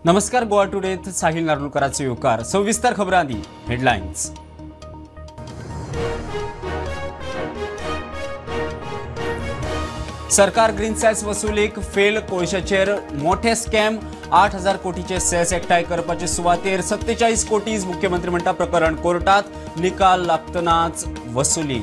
नमस्कार. गोवा टुडेत साहिल नार्लुकराचे येवकार. सविस्तर खबरांनी हेडलाइन्स. सरकार ग्रीन सेस वसुलीक फेल कोळशाचेर मोठे स्कॅम 8,000 कोटीचे सेस एकठांय करपाचे सुवातेर 47 कोटी मुख्यमंत्री म्हणटा प्रकरण कोर्टात निकाल लागतनाच वसुली.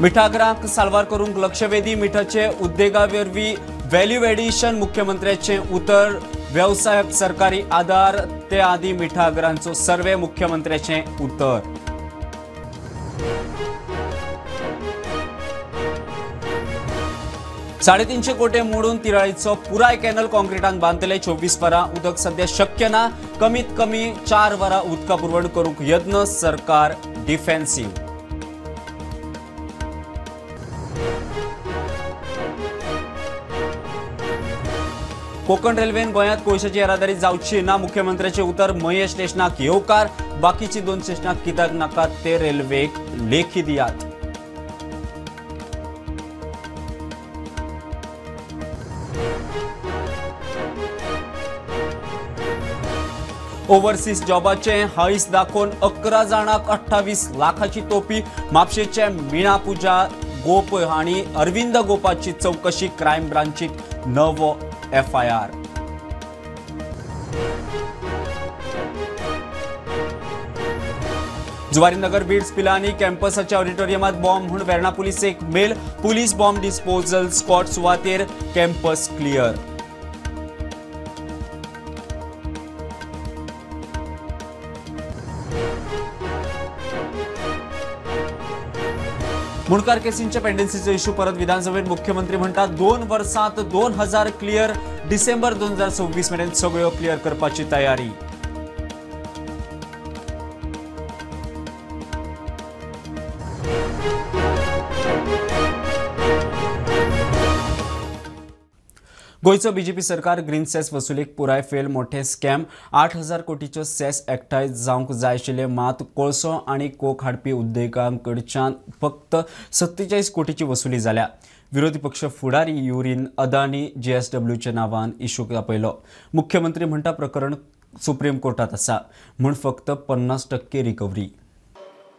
मिठागरांक साल्वार करूंक लक्षवेधी मिठाचे उद्देगावरवी व्हॅल्यू एडिशन मुख्यमंत्र्याचे उतर. व्यवसायाक सरकारी आधार ते आदी मिठागरांचो सर्वे मुख्यमंत्र्याचे उतर. $350 कोटी मोडून तिराळीचो पुराय कॅनल कॉन्क्रीटान बांधतले. 24 वरां उदक सध्या शक्य ना. कमीत कमी 4 वरां उदका पुरवण करूंक यत्न. सरकार डिफेन्सिव्ह. कोकण रेल्वेन गोंयांत कोळशाची येरादारी जावची ना. मुख्यमंत्र्याचे उतर. महेश स्टेशनाक येवकार. बाकीची 2 स्टेशनाक कित्याक नाकात ते रेल्वेक लेखी दियात. ओव्हरसीज जॉबाचे हाईस दाखोवन 11 जाणांक 28 लाखाची तोपी. म्हापशेचे मीना पुजा गोप हांणी अरविंद गोपाची चौकशी. क्रायम ब्रांचीक नवो FIR. जुवारीनगर बीड्स पिलानी कॅम्पसाच्या ऑडिटोरियमात बॉम्ब म्हणून वेर्णा पुलिसेक mail. Police bomb disposal squad सुवातेर. Campus clear. मुणकार केसींच्या पेंडन्सीचो इश्यू परत विधानसभेत. मुख्यमंत्री म्हणतात 2 वर्सांत 2000 क्लियर. डिसेंबर 2026 मेरेन सगळ्यो क्लियर करपाची तयारी. गोयचं बीजेपी सरकार ग्रीन सेस वसुलीक पुराय फेल. मोठे स्कॅम 8,000 कोटीचो सेस एकठांय जावंक जाय आशिल्ले. मात कोळसो आणि कोक हाडपी उद्देगांकडच्यान फक्त 47 कोटीची वसुली जाल्या. विरोधी पक्ष फुडारी युरीन अदानी JSWच्या नांवान इश्यू आपयलो. मुख्यमंत्री म्हणटा प्रकरण सुप्रीम कोर्टात आसा म्हूण फक्त 50% रिकवरी.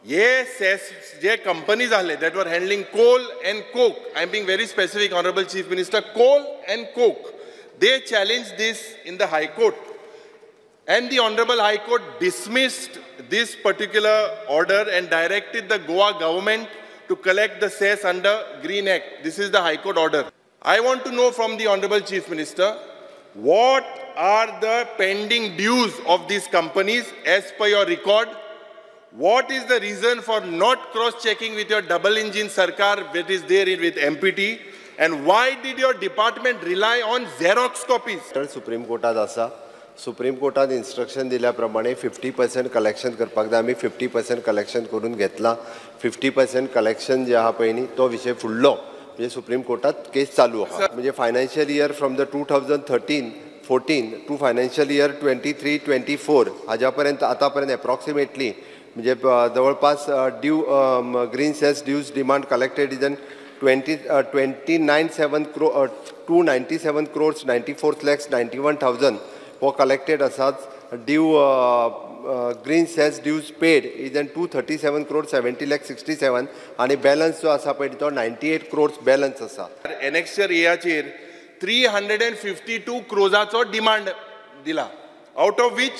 ये सेस जे कंपनीज आले that were handling coal and coke, I am being very specific, Honorable Chief Minister, coal and coke, they challenged this in the High Court and the Honorable High Court dismissed this particular order and directed the Goa government to collect the cess under Green Act. This is the High Court order. I want to know from the Honorable Chief Minister, what are the pending dues of these companies as per your record? What is the reason for not cross-checking with your double-engine Sarkar that is there with MPT? And why did your department rely on Xerox copies? Supreme कोर्टात आसा. Supreme कोर्टात instruction दिल्याप्रमाणे 50% collection करपाक जाय. आमी 50% collection करून घेतला. 50% collection जे आहा पळय न्ही तो विशय फुडलो. म्हणजे सुप्रीम कोर्टात केस चालू आहा. म्हणजे financial year from the 2013-14 to financial year 23-24 हाज्या पर्यंत आतापर्यंत एप्रॉक्सिमेटली म्हणजे जवळपास due green cess dues demand collected is in 297 crores 94 lakhs 91,000 हो कलेक्टेड आसात. Due green cess dues paid is in 237 crores 70 lakhs 67 आणि बॅलन्स जो आसा पळय तो 98 crores बॅलन्स आसा. एनेक्शर एआचेर 352 crores डिमांड दिला. Out of which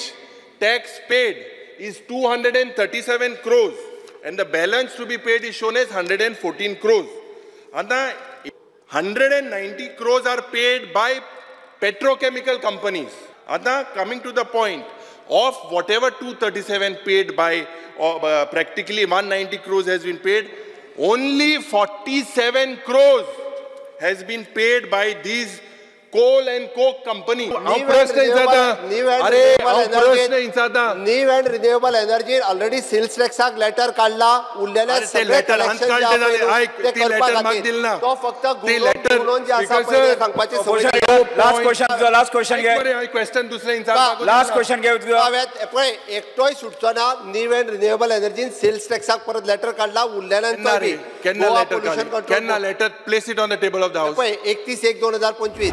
tax paid is 237 crores and the balance to be paid is shown as 114 crores. And 190 crores are paid by petrochemical companies. And coming to the point of whatever 237 paid by practically 190 crores has been paid, only 47 crores has been paid by these coal and coke company. नीव and renewable energy already sales टॅक्साक letter काढला उरलेल्या सगळे collection जे आहा पळय ते करपाक खातीर तो फक्त म्हणून जे आसा पळय सांगपाची लास्ट क्वेश्चन घे क्वेश्चन दुसरे इन्सार्ट लास्ट क्वेश्चन घे पळय एकटोय सुटचो ना नीव अँड रिन्युएबल एनर्जीन सेल्स टॅक्साक परत लेटर काढला उरलेल्यांचो केन्ना letter place it on the table of the house. पळय 31/1/2025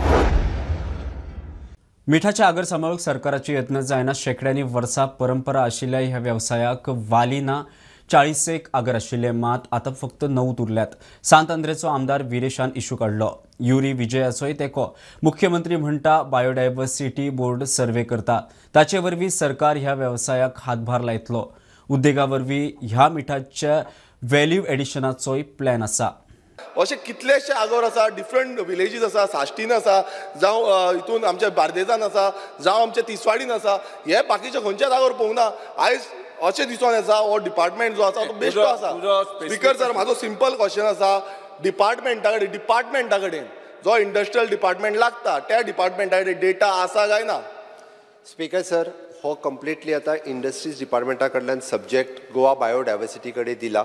मिठाच्या आगर सांबाळूंक सरकाराचे यत्न जायना. शेकड्यांनी वर्सां परंपरा आशिल्ल्या ह्या वेवसायाक वालीना 40 आगर आशिल्ले, मात आतां फक्त 9 उरल्यात. सांत अंद्रेचो आमदार विरेशान इश्यू काडलो. युरी विजयाचोय तेको. मुख्यमंत्री म्हणटा बायोडायवर्सिटी बोर्ड सर्वे करता. ताचे वरवीं सरकार ह्या वेवसायाक हातभार लायतलो. उद्देगा वरवीं ह्या मिठाच्या व्हॅल्यू एडिशनाचोय प्लॅन आसा. अशे कितलेशे आगोर आसा, डिफरंट विलेजीस आसा, साश्टीन आसा, जावं हितून आमच्या बार्देजान आसा, जावं आमच्या तिसवाडीन आसा. हे बाकीचे खंयच्याच आगोर पळोवंक ना. आयज अशें दिसून येता हो डिपार्टमेंट जो आसा तो बेश्टो आसा. स्पीकर सर, म्हाजो सिंपल क्वेश्चन आसा. डिपार्टमेंटा कडेन जो इंडस्ट्रियल डिपार्टमेंट लागता त्या डिपार्टमेंटा कडेन डेटा आसा काय ना? स्पीकर सर, हो कंप्लिटली आता इंडस्ट्रीज डिपार्टमेंटा कडल्यान सब्जेक्ट गोवा बायोडायवर्सिटी कडेन दिला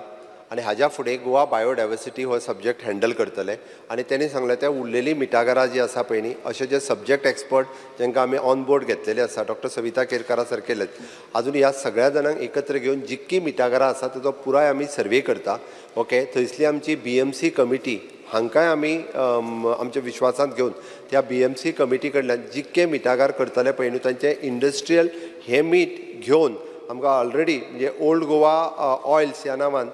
आनी हाज्या फुडें गोवा बायोडायवर्सिटी हो सब्जेक्ट हँडल करतले. आनी तेणी सांगलें ते उरलेली मिठागरां जी आसा पळय न्ही, अशे जे सब्जेक्ट एक्सपर्ट जांकां आमी ऑन बोर्ड घेतलेले आसा, डॉक्टर सविता केरकारा सारकेलेच, अजून ह्या सगळ्या जाणांक एकत्र घेवन जितकी मिठागरां आसा ताचो पुराय आमी सर्वे करता. ओके, थंयसली आमची BMC कमिटी हांकांय आमी आमच्या विश्वासांत घेवन त्या BMC कमिटी कडल्यान जितके मिठागार करतले पळय न्हू तांचें इंडस्ट्रियल हें मीठ घेवन आमकां ऑलरेडी म्हणजे ओल्ड गोवा ऑयल्स ह्या नांवान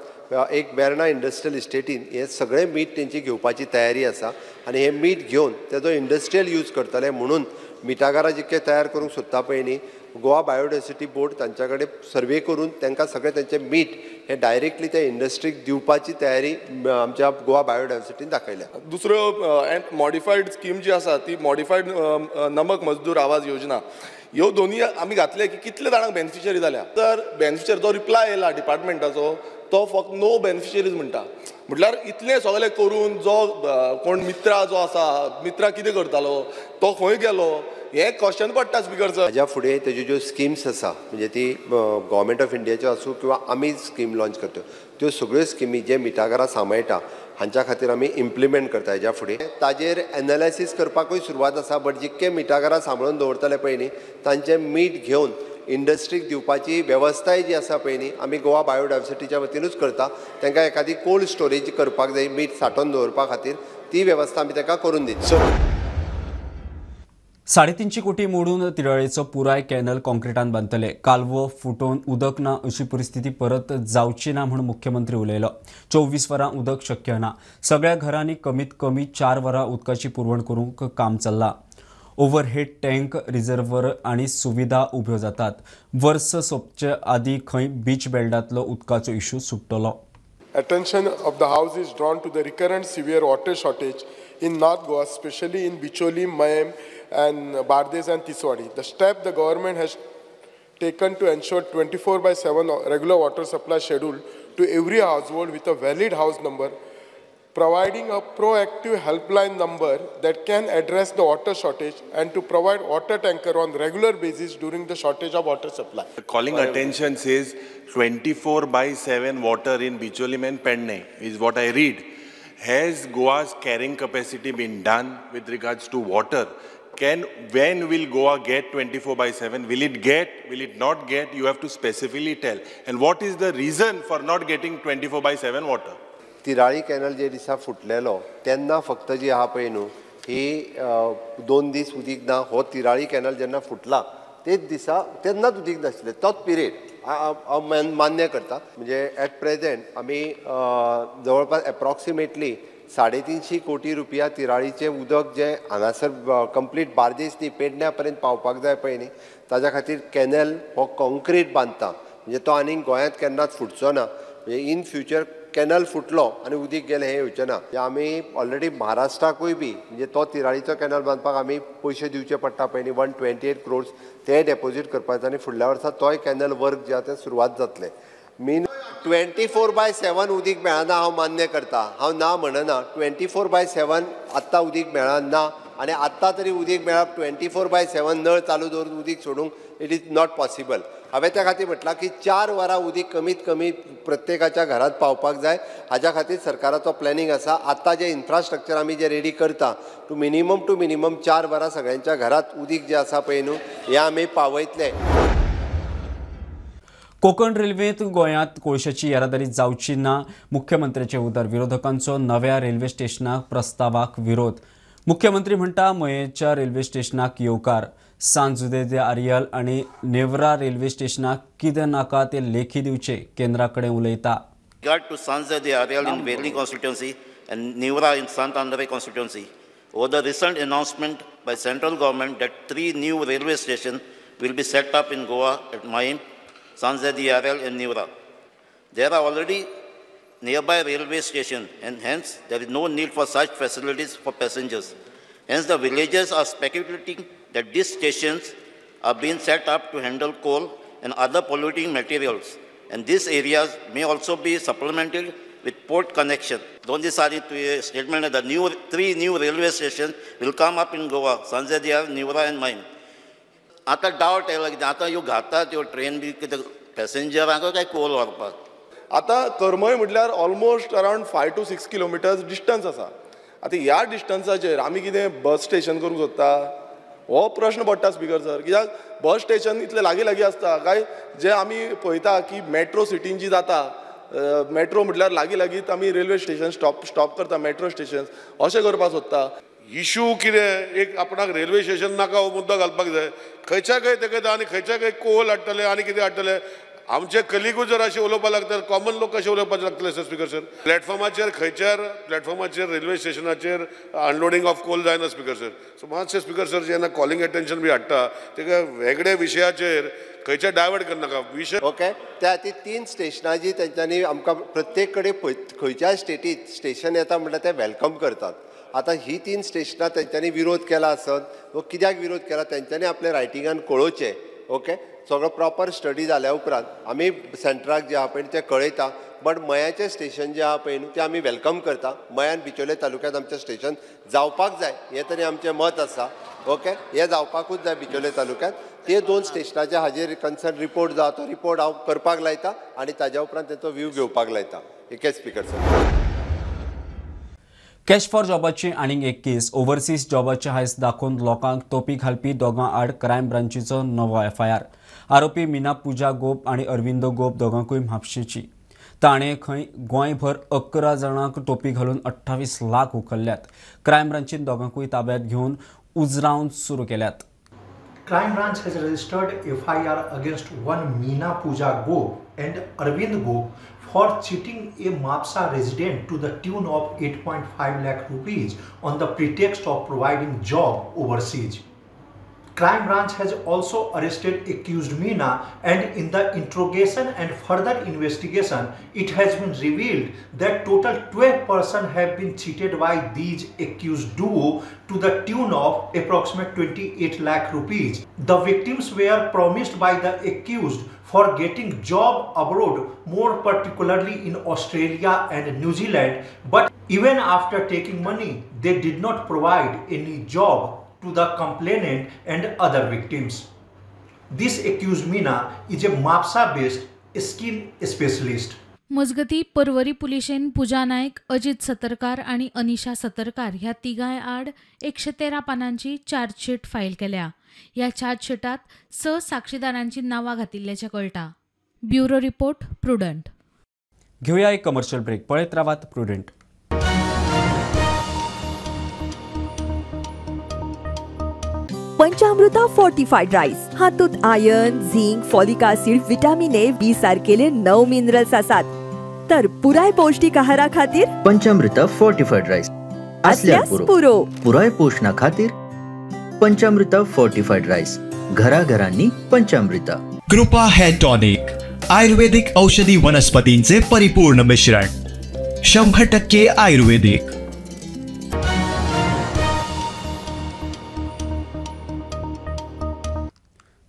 एक बेर्ना इंडस्ट्रियल इस्टेटीन हे सगळें मीठ तेंची घेवपाची तयारी आसा. आनी हें मीठ घेवन तेजो इंडस्ट्रियल यूज करतले म्हणून मिठागारां जितके तयार करूंक सोदता पळय न्ही, गोवा बायोडायवर्सिटी बोर्ड तांच्या कडेन सर्वे करून तांकां सगळें तेंचें मीठ हें डायरेक्टली त्या इंडस्ट्रीक दिवपाची तयारी आमच्या गोवा बायोडायवर्सिटीन दाखयल्या. दुसरो मॉडिफायड स्कीम जी आसा ती मॉडिफायड नमक मजदूर आवाज योजना, ह्यो दोनूय आमी घातले की कितले जाणांक बेनिफिशरी जाल्या. तर बेनिफिशरी जो रिप्लाय येयला डिपार्टमेंटाचो तो फक्त नो बेनिफिशरीज म्हणटा. म्हटल्यार इतलें सगळें करून जो कोण मित्रा जो आसा, मित्रा कितें करतालो, तो खंय गेलो, हें क्वेश्चन पडटा स्पीकर सर. हाज्या फुडें तेज्यो ज्यो स्किम्स आसा म्हणजे ती गव्हर्मेंट ऑफ इंडियाच्यो आसूं किंवा आमी स्कीम लॉन्च करता, त्यो सगळ्यो स्किमी जे मिठागरां सांबाळटा हांच्या खातीर आमी इम्प्लिमेंट करता. हेज्या फुडें ताजेर एनालायसीस करपाकूय सुरवात आसा. बट जितके मिठागरां सांबाळून दवरतले पळय न्ही तांचें मीठ घेवन इंडस्ट्रीक दिवपाची वेवस्थाय जी आसा पळय न्ही आमी गोवा बायोडायवर्सिटीच्या वतीनूच करता. तांकां एखादी कोल्ड स्टोरेज करपाक जाय मीठ सांठोवन दवरपा खातीर, ती वेवस्था आमी तांकां करून दिता. 350 कोटी मोडून तिडाळेचो पुराय कॅनल कॉन्क्रिटान बांदतले. कालवो फुटोवन उदक ना अशी परिस्थिती परत जावची ना म्हणून मुख्यमंत्री उलयलो. 24 वरां उदक शक्य ना. सगळ्या घरांनी कमीत कमी 4 वरां उदकाची पुरवण करूंक काम चल्लां. ओव्हरहेड टँक, रिजर्वर आनी सुविधा उब्यो जातात. वर्स सोंपचे आदीं खंय बीच बेल्टांतलो उदकाचो issue सुट्टलो. Attention of the House is drawn to the recurrent severe water shortage in North Goa, especially in Bicholi, Mayam and Bardez and Tiswadi. The step the government has taken to ensure 24/7 regular water supply schedule to every household with a valid house number, providing a proactive helpline number that can address the water shortage and to provide water tanker on regular basis during the shortage of water supply. Calling attention says 24/7 water in Bicholim and Penne is what I read. Has Goa's carrying capacity been done with regards to water? When will Goa get 24/7? Will it get? Will it not get? You have to specifically tell. And what is the reason for not getting 24/7 water? तिराळी canal जे दिसा फुटलेलो तेन्ना फक्त जी आहा पळय न्हू ही 2 दीस उदीक ना. हो तिराळी canal जेन्ना फुटला तेच दिसा तेन्नाच उदीक नाशिल्लें. तोच पिरियड हांव मान्य करता. म्हणजे एट प्रेझेंट आमी जवळपास एप्रॉक्सिमेटली 350 कोटी रुपया तिराळीचें उदक जें हांगासर कंप्लीट बार्देस न्ही पेडण्या पर्यंत पावपाक जाय पळय न्ही ताच्या खातीर कॅनल हो कॉन्क्रीट बांदता. म्हणजे तो आनीक गोंयांत केन्नाच फुटचो ना. म्हणजे इन फ्युचर कॅनल फुटलो आनी उदीक गेलें हें येवचें ना. आमी ऑलरेडी महाराष्ट्राकूय बी म्हणजे तो तिराळीचो कॅनल बांदपाक आमी पयशे दिवचे पडटा पळय न्ही 128 crores ते डेपॉझीट करपाचें आनी फुडल्या वर्सा तोय कॅनल वर्क जे आसा तें सुरवात जातलें. मीन 24/7 उदीक मेळना हांव मान्य करता. हांव ना म्हणना. 24/7 आत्तां उदीक मेळना आनी आत्तां तरी उदीक मेळप 24/7 नळ चालू दवरून उदीक सोडूंक इट इज नॉट पॉसिबल. हांवें त्या खातीर म्हटलां की 4 वरां उदीक कमीत कमी प्रत्येकाच्या घरांत पावपाक जाय. हाज्या खातीर सरकाराचो प्लॅनिंग आसा. आत्तां जे इन्फ्रास्ट्रक्चर आमी जे रेडी करता टू मिनिमम 4 वरां सगळ्यांच्या घरांत उदीक जें आसा पळय न्हू हें आमी पावयतले. कोकण रेल्वेत गोंयांत कोळशाची येरादारी जावची ना, मुख्यमंत्र्याचे उतर. विरोधकांचो नव्या रेल्वे स्टेशनाक प्रस्तावाक विरोध. मुख्यमंत्री म्हणटा मयेच्या रेल्वे स्टेशनाक येवकार. सांजुदेदे आर्यल आनी नेवरा रेल्वे स्टेशनाक कितें नाका ते लेखी दिवचे, केंद्रा कडेन उलयता. regard to Sanjay de Ariel in Valley constituency and Nivra in Sant Andre constituency, over the recent announcement by central government that 3 new railway stations will be set up in Goa at Maim, Sanjay de Ariel and Nivra. There are already nearby railway stations and hence there is no need for such facilities for passengers. Hence the villagers are speculating that these stations are being set up to handle coal and other polluting materials. And these areas may also be supplemented with port connection. Don't decide to a statement that the 3 new railway stations will come up in Goa, Sanjay Diyar, Nivra and Maim. आता doubt येयला कितें आतां ह्यो घातात त्यो train बी कितें पॅसेंजरांक काय Coal व्हरपाक. आतां करमय म्हटल्यार almost around 5 to 6 kilometres distance आसा. आतां ह्या डिस्टन्साचेर आमी कितें बस स्टेशन करूंक सोदता हो प्रश्न पडटा स्पिकर सर. कित्याक बस स्टेशन इतले लागीं आसता काय जे आमी पळयता की मेट्रो सिटीन जी जाता मेट्रो म्हटल्यार लागींच आमी रेल्वे स्टेशन स्टॉप करता मेट्रो स्टेशन अशें करपाक सोदता. इशू कितें एक आपणाक रेल्वे स्टेशन नाका हो मुद्दो घालपाक जाय. खंयच्या खंय तेका आनी खंयच्या खंय कोल हाडटले आनी कितें हाडटले. आमचे कलिगूच जर अशें उलोवपाक लागतात कॉमन लोक कशें उलोवपाक लागतले सर स्पिकर सर. प्लॅटफॉर्माचेर खंयच्यार प्लॅटफॉर्माचेर रेल्वे स्टेशनाचेर अनलोडिंग ऑफ कोल जायना स्पिकर सर. सो मातशें स्पिकर सर जेन्ना कॉलिंग अटेन्शन बी हाडटा तेका वेगळ्या विशयाचेर खंयचे डायवर्ट करनाका विशय. ओके त्या खातीर 3 स्टेशनां जी तेंच्यांनी आमकां प्रत्येक कडेन खंयच्या स्टेटींत स्टेशन येता म्हणल्यार ते वेलकम करतात. आतां ही 3 स्टेशनां तेंच्यांनी विरोध केला आसत वा कित्याक विरोध केला तेंच्यांनी आपल्या रायटिंगान कळोवचें. ओके सगळो प्रॉपर स्टडी जाल्या उपरांत आमी सेंटराक जे आहा पळय तें कळयता. बट मयाचें स्टेशन जें आहा पळय न्हू तें आमी वेलकम करता. मयान बिचोले तालुक्यांत आमचें स्टेशन जावपाक जाय हें तरी आमचें मत आसा. ओके हें जावपाकूच जाय बिचोले तालुक्यांत. ते 2 स्टेशनाचे हाजेर कन्सर्न रिपोर्ट जाता तो रिपोर्ट हांव करपाक लायता आनी ताज्या उपरांत तेचो व्यू घेवपाक लायता. एके स्पिकर सर. कॅश फॉर जॉबाची आनीक एक केस. ओव्हरसीज जॉबाचे हायस दाखोवन लोकांक तोपी घालपी दोगां आड क्रायम ब्रांचीचो नवो FIR. आरोपी मीना पुजा गोप आनी अरविंदो गोप दोगांकूय म्हापशेची. ताणें खंय गोंयभर 11 जाणांक टोपी घालून 28 लाख उखल्ल्यात. क्रायम ब्रांचीन दोगांकूय ताब्यात घेवन उजरावन सुरू केल्यात. Crime branch has registered FIR against one Meena Pooja Gop and Arvind Gop for cheating a Mapsa resident to the tune of 8.5 lakh rupees on the pretext of providing job overseas. Crime branch has also arrested accused Meena and in the interrogation and further investigation it has been revealed that total 12 persons have been cheated by these accused duo to the tune of approximate 28 lakh rupees. The victims were promised by the accused for getting job abroad, more particularly in Australia and New Zealand, but even after taking money they did not provide any job to the complainant and other victims. This accused Meena is a Mapsa-based skin specialist. मजगती पर्वरी पुलिशेन पूजा नायक, अजित सतरकार आणि अनिशा सतरकार ह्या तिगांय आड 113 पानांची chargesheet file केल्या. ह्या चार्जशीटात 6 साक्षीदारांची नांवां घातिल्ल्याचें कळटा. Bureau report Prudent. घेऊया एक कमर्शियल ब्रेक. पळयत रावात प्रुडंट. पंचामृता फोर्टिफाईड राईस हातूंत iron, zinc, folic acid, vitamin A, B सारकेले 9 मिनरल्स आसात. तर पुराय पौष्टिक आहारा खातीर पंचामृता फोर्टिफाईड राईस असल्यार पुरो. पुराय पोषणा खातीर पंचामृता फोर्टिफाईड राईस. घराघरांनी पंचामृता. कृपा हेअर टॉनिक आयुर्वेदिक औषधी वनस्पतींचे परिपूर्ण मिश्रण. 100% आयुर्वेदिक.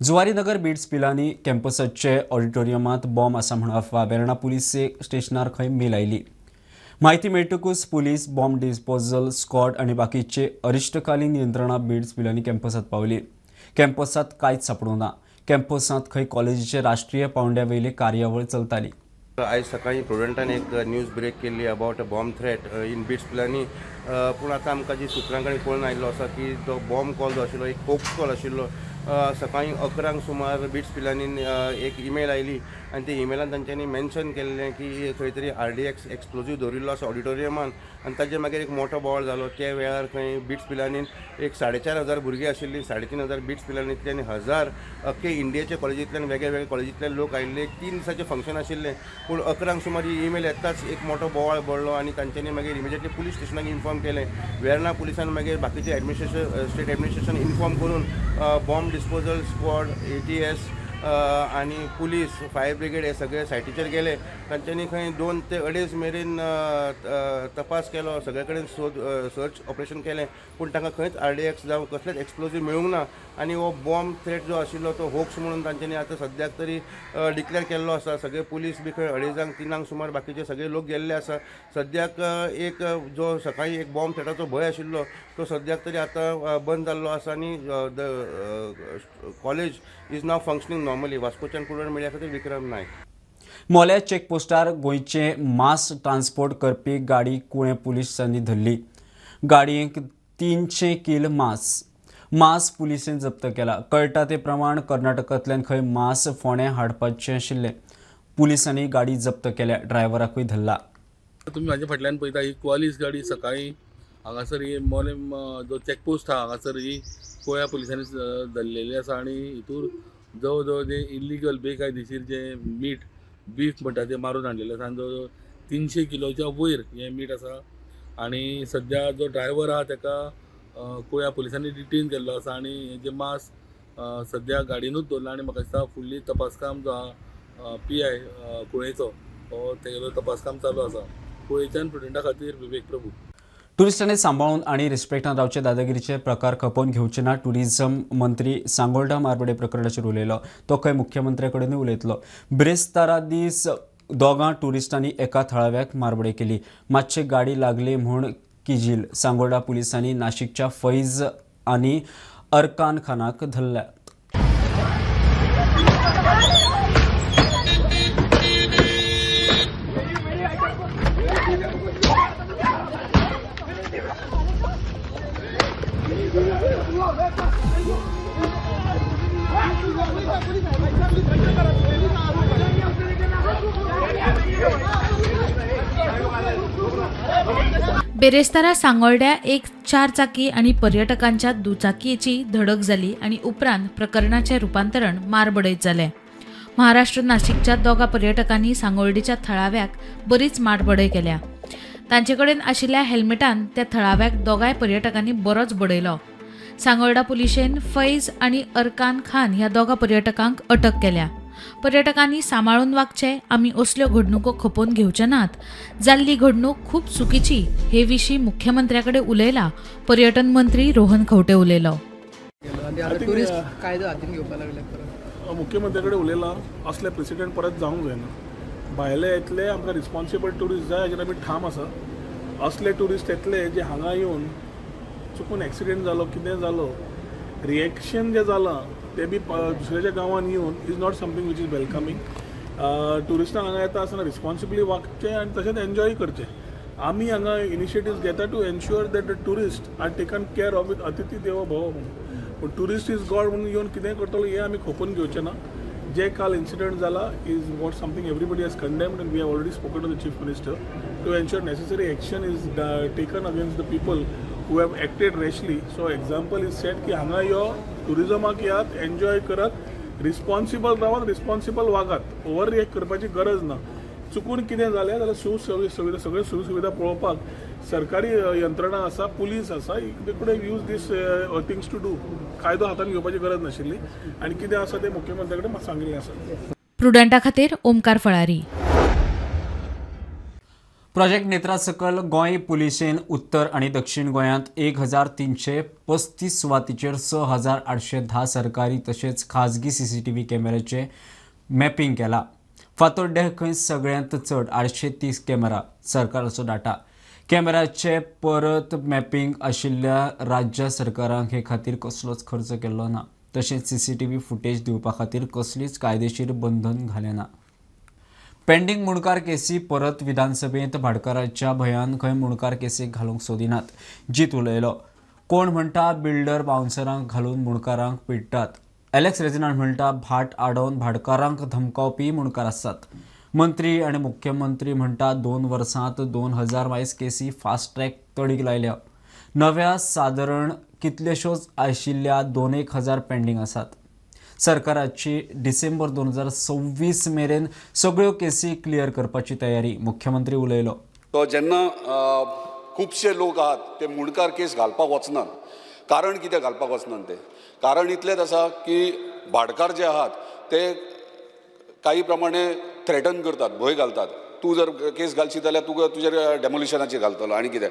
जुवारीनगर बिट्स पिलानी कॅम्पसाचे ऑडिटोरियमात बॉम्ब आसा म्हूण अफवा. बेर्णा पुलीस स्टेशनार खंय मेल आयली. माहिती मेळटकूच पुलीस, बॉम्ब डिस्पोजल स्क्वॉड आणि बाकीचे अरिश्टकालीन यंत्रणा बीड्स पिलांनी कॅम्पसात पावली. कॅम्पसात कांयच सापडूं ना. कॅम्पसात खंय कॉलेजीचे राष्ट्रीय पावंड्या वयली कार्यावळ चलताली. आज सकाळी प्रुडंटान एक न्यूज ब्रेक केल्ली about a bomb threat in BITS Pilani. पूण आतां आमकां जी सुत्रां कडेन कळून आयिल्लो आसा की तो बॉम्ब कॉल जो आशिल्लो एक कोक कॉल आशिल्लो. सकाळी 11 सुमार बीट्स पिलांनी एक ईमेल आयली आनी ते ईमेलान तांच्यांनी मेन्शन केल्लें की खंय तरी RDX एक्सप्लोजीव दवरिल्लो आसा ऑडिटोरियमान आनी ताजे मागीर एक मोठो बोवाळ जालो. त्या वेळार खंय बीट्स पिलांनी एक 4,500 भुरगीं आशिल्लीं, 3,500 बीट्स पिलांनींतल्यान 1000 अख्खे इंडियेच्या कॉलेजींतल्यान वेगळे कॉलेजींतल्यान लोक आयिल्ले. 3 दिसाचें फंक्शन आशिल्लें. पूण 11 सुमार ही ईमेल येताच एक मोठो बोवाळ पडलो आनी तांच्यांनी मागीर इमिजिएटली पुलीस स्टेशनाक इन्फॉर्म केलें. वेर्ना पुलिसान मागीर बाकीचे स्टेट एडमिनिस्ट्रेशन इन्फॉर्म करून बॉम्ब डिस्पोजल स्क्वॉड, ATS आणि पुलीस, फायर ब्रिगेड हे सगळे सायटीचेर गेले. तांच्यांनी खंय 2 ते 2.5 मेरेन तपास केलो, सगळे कडेन सर्च ऑपरेशन केलें. पूण तांकां खंयच RDX जावं कसलेच एक्सप्लोजीव मेळूंक ना आनी हो बॉम्ब थ्रेट जो आशिल्लो तो होक्स म्हणून तांच्यांनी आतां सद्याक तरी डिक्लेअर केल्लो आसा. सगळे पुलीस बी खंय 2:30-3 सुमार बाकीचे सगळे लोक गेल्ले आसा. सद्याक एक जो सकाळी एक बॉम्ब थ्रेटाचो भंय आशिल्लो तो सद्याक तरी आतां बंद जाल्लो आसा आनी college is now functioning normally. वास्कोच्यान पुढे मिडिया खातीर विक्रम नायक. मोल्या चेकपोस्टार गोंयचे मास ट्रान्सपोर्ट करपी गाडी कुळें पुलिसांनी धरली. गाडयेक 300 किल मास पुलिसेन जप्त केला. कळटा ते प्रमाण कर्नाटकांतल्यान खंय मास फोंड्यां हाडपाचें आशिल्लें. पुलिसांनी गाडी जप्त केल्या. ड्रायव्हराकूय धरला. तुम्ही माझ्या फाटल्यान पळयता ही क्वालिस गाडी सकाळी हांगासर ही मोले जो चॅकपोस्ट आहा हांगासर ही गोंया पुलिसांनी धरलेली आसा आनी हितूर जवळ जवळ जे इल्लिगल बेकायदेशीर जे मीठ बीफ म्हणटा ते मारून हाडलेले आसा आनी जवळ जवळ 300 किलोच्या वयर हे मीठ आसा. आनी सद्या जो ड्रायव्हर आहा ताका गोंया पुलिसांनी डिटेन केल्लो आसा आनी हे जे मास सद्या गाडयेनूच दवरला आनी म्हाका दिसता फुडली तपासकाम जो आहा PI कुळेचो तेगेलो तपासकाम चालू आसा. कुळेच्यान प्रुडंटा खातीर विवेक प्रभू. टुरिस्टांनी सांबाळून आणि रिस्पेक्टान रावचे दादागिरीचे प्रकार खपोवन घेवचे ना. टुरिझम मंत्री सांगोळडा मारबडे प्रकरणाचेर उलयलो. तो खंय मुख्यमंत्र्या कडेनूय उलयतलो. बिरेस्तारा दीस दोगां टुरिस्टांनी एका थळाव्याक मारबडे केली. मातशे गाडी लागली म्हूण किजील. सांगोळडा पुलिसांनी नाशिकच्या फैज आनी अरकान खानाक धरल्या. बेरेस्तारा सांगोळड्या एक 4 चाकी आणि पर्यटकांच्या दुचाकीची धडक जाली आणि उपरांत प्रकरणाचे रूपांतरण मारबडयत जालें. महाराष्ट्र नाशिकच्या दोगा पर्यटकांनी सांगोळडीच्या थळाव्याक बरीच मारबडय केल्या. तांचे कडेन आशिल्ल्या हेल्मेटान त्या थळाव्याक दोगांय पर्यटकांनी बरोच बडयलो. सांगोळडा पुलिशेन फैज आणि अरकान खान ह्या दोगा पर्यटकांक अटक केल्या. पर्यटकांनी सांबाळून वागचे. आमी असल्यो घडणुको खपोवन घेवचे नात. जाल्ली घडणूक खूप चुकीची हे विशीं मुख्यमंत्र्या कडेन उलयला. पर्यटन मंत्री रोहन खंवटे उलयलो. टुरिस्ट कायदो हातीन घेवपाक लागले. मुख्यमंत्र्या कडेन उलयला. असले प्रेसिडेंट परत जावंक जायना. भायले येतले आमकां रिस्पॉन्सिबल टुरिस्ट जाय हाजेर आमी ठाम आसा. असले टुरिस्ट येतले जे हांगा येवन चुकून एक्सिडेंट जालो कितें जालो रिएक्शन जे जालां ते बी दुसऱ्याच्या गांवांत येवन is not something which is welcoming. टुरिस्टांक हांगा येता आसतना रिस्पॉन्सिबली वागचें आनी तशेंच एन्जॉय करचें. आमी हांगा इनिशिएटिव्स घेता to ensure that the tourist are taken care of with अतिथी देवो भव म्हणून. पूण टुरिस्ट इज गॉड म्हणून येवन कितें करतलो हें आमी खपोवन घेवचें ना. जे काल इन्सिडंट जाला is what something everybody has condemned and we have already spoken to the chief minister to ensure necessary action is taken against the people who have acted rashly. So example is set की हांगा यो टुरिजमाक यात enjoy करत responsible रावात responsible वागात. Over react करपाची गरज ना. चुकून कितें जालें जाल्यार सुविधा सगळ्यो सुविधा पळोवपाक सरकारी यंत्रणा आसा, पुलीस आसा. They could have use these things to do. कायदो हातान घेवपाची गरज नाशिल्ली आनी कितें आसा तें मुख्यमंत्र्या कडेन म्हाका सांगिल्लें आसा. प्रुडंटा खातीर ओमकार फळारी. प्रोजेक्ट नेत्रा सकल गोंय पुलिसेन उत्तर आणि दक्षिण गोंयांत 1335 सुवातीचेर 6810 सरकारी तशेंच खाजगी CCTV कॅमेऱ्याचे मॅपिंग केला. फातोड्ड्या खंय सगळ्यांत चड 830 कॅमेरा सरकाराचो डाटा. कॅमेराचे परत मॅपिंग आशिल्ल्या राज्य सरकारांक हे खातीर कसलोच खर्च केल्लो ना. तशेंच CCTV फुटेज दिवपा खातीर कसलीच कायदेशीर बंधन घालें ना. पेंडींग मुणकार केसी परत विधानसभेत भाटकाराच्या भंयान खंय मुणकार केसीक घालूंक सोदिनात. जीत उलयलो. कोण म्हणटा बिल्डर बाउन्सरांक घालून मुणकारांक पिडटात. एलेक्स रेजिनाल्ड म्हणटा भाट आडोवन भाटकारांक धमकावपी मुणकार आसात. मंत्री आणि मुख्यमंत्री म्हणटा 2 वर्सांत 2000 वायस केसी फास्ट ट्रॅक तडीक लायल्या. नव्या सादारण कितल्योशोच आशिल्ल्या 2,000 पेंडींग आसात. सरकाराची डिसेंबर 2026 मेरेन सगळ्यो केसी क्लियर करपाची तयारी. मुख्यमंत्री उलयलो. तो जेन्ना खुबशे लोक आहात ते मुणकार केस घालपाक वचनात. कारण कितें घालपाक वचनात ते? कारण इतलेंच आसा की भाटकार जे आहात ते काही प्रमाणे थ्रेटन करतात, भंय घालतात. तूं जर केस घालशी जाल्यार तुका तुजेर डेमोलिशनाचेर घालतलो आनी कितें.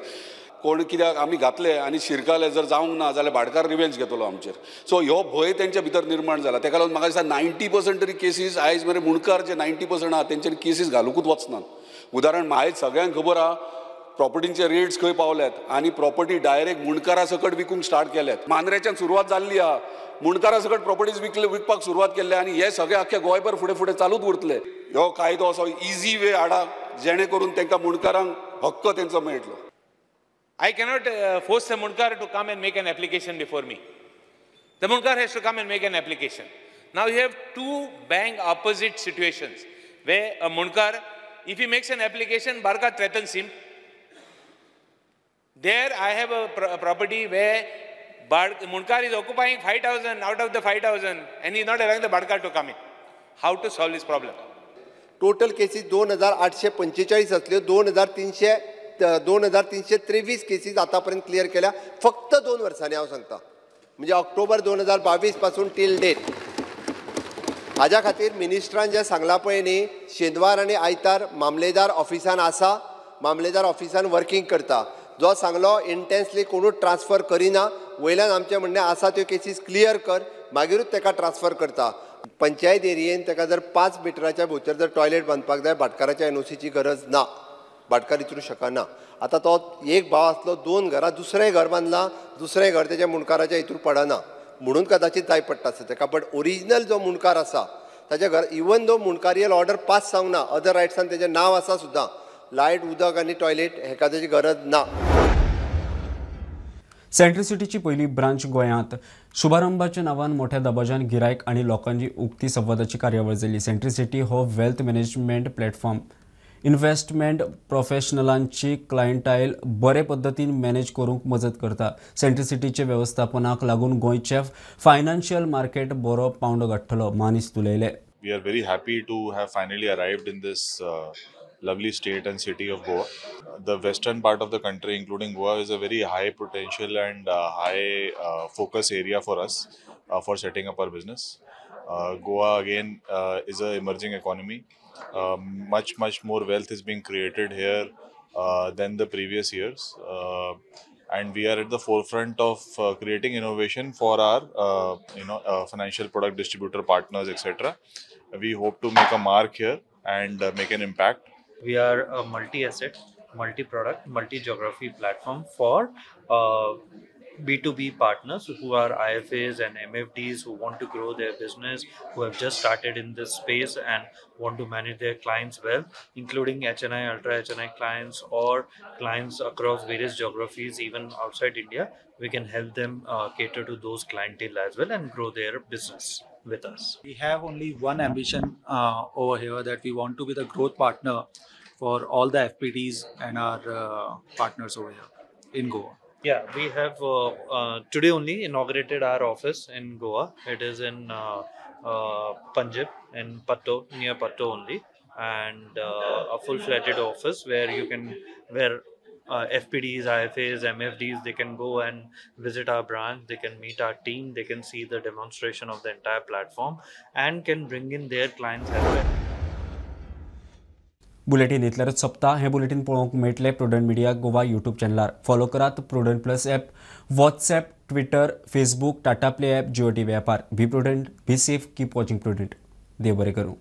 कोण कित्याक आमी घातले आनी शिरकाले जर जावंक ना जाल्यार भाटकार रिवेंज घेतलो आमचेर. सो ह्यो भंय तेंच्या भितर निर्माण जाला. तेका लागून म्हाका दिसता 90% तरी केसीस आयज मेरेन मुणकार जे 90% आहात तेंचेर केसीस घालूंकूच वचनात. उदाहरण आयज सगळ्यांक खबर आहा प्रॉपर्टींचे रेट्स खंय पावल्यात आनी प्रॉपर्टी डायरेक्ट मुणकारा सकट विकूंक स्टार्ट केल्यात. मांद्रेच्यान सुरवात जाल्ली आहा. मुणकारा सकट प्रॉपर्टीज विकपाक सुरवात केल्ले आनी हे सगळे आख्खे गोंयभर फुडें फुडें चालूच उरतले. ह्यो कायदो असो इजी वे हाडा जेणे करून तांकां मुणकारांक हक्क तेंचो मेळटलो. I cannot force the Munkar to come and make an application before me. The Munkar has to come and make an application. Now you have two bang opposite situations where a Munkar, if he makes an application, Barka threatens him. There I have a property where Munkar is occupying 5,000 out of the 5,000 and he is not allowing the Barka to come in. How to solve this problem? Total cases 2,845 असल्यो. 2,323 cases आतापर्यंत clear केल्या फक्त 2 वर्सांनी. हांव सांगता म्हणजे October 2022 पासून till date. हाज्या खातीर मिनिस्ट्रान जें सांगलां पळय न्ही, शेनवार आनी आयतार मामलेदार ऑफिसान आसा, मामलेदार ऑफिसान वर्किंग करता. जो सांगलो इंटेन्सली कोणूच ट्रान्सफर करिना. वयल्यान आमचें म्हणणें आसा त्यो केसीस क्लियर कर मागीरूच ताका ट्रान्सफर करता. पंचायत एरियेन ताका जर 5 मिटराच्या भितर जर टॉयलेट बांदपाक जाय भाटकाराच्या NOCची गरज ना. भाटकार इतरू शकना. आतां तो एक भाव आसलो 2 घरां दुसरें घर बांदलां, दुसरें घर तेज्या मुणकाराच्या हितूर पडना म्हणून कदाचित जाय पडटा आसता ताका. बट ओरिजिनल जो मुणकार आसा ताच्या घर इवन दो मुणकारियल ऑर्डर पास जावंक ना, अदर रायट्सान तेजें नांव आसा सुद्दां, लायट उदक आनी टॉयलेट हेका तेजी गरज ना. सेंट्रल सिटीची पहिली ब्रांच गोंयांत. शुभारंभाच्या नांवान मोठ्या दबाज्यान गिरायक आनी लोकांची उक्ती संवादाची कार्यावळ जाली. सेंट्रल सिटी हो वेल्थ मॅनेजमेंट प्लॅटफॉर्म. इन्व्हेस्टमेंट प्रोफेशनलांची क्लायंटायल बरे पद्दतीन मॅनेज करूंक मजत करता. सेंट्रल सिटीचे वेवस्थापनाक लागून गोंयचे फायनान्शियल मार्केट बरो पावंडो गाठलो. मानीस तुलयले. We are very happy to have finally arrived in this lovely state and city of Goa. The western part of the country, including Goa, is a very high potential and high focus area for us for setting up our business. Goa again is an emerging economy. Much more wealth is being created here than the previous years. And we are at the forefront of creating innovation for our financial product distributor partners, etc. We hope to make a mark here and make an impact. We are a multi-asset, multi-product, multi-geography platform for B2B partners who are IFAs and MFDs who want to grow their business, who have just started in this space and want to manage their clients well, including HNI, ultra HNI clients or clients across various geographies, even outside India. We can help them cater to those clientele as well and grow their business with us. We have only one ambition over here, that we want to be the growth partner for all the FPDs and our partners over here in Goa. Yeah, we have today only inaugurated our office in Goa. It is in Panjib in Patto, near Patto only, and a full-fledged office where FPDs, IFAs, MFDs, they can go and visit our branch, they can meet our team, they can see the demonstration of the entire platform and can bring in their clients as well. Bulletin इतलेच सोंपता. हे bulletin पळोवंक मेळटले Prudent media Goa YouTube चॅनलार. Follow करात Prudent plus app, WhatsApp, Twitter, Facebook, Tata play app, Jio TV ॲपार. Be Prudent, be safe, keep watching Prudent. देव बरें करूं.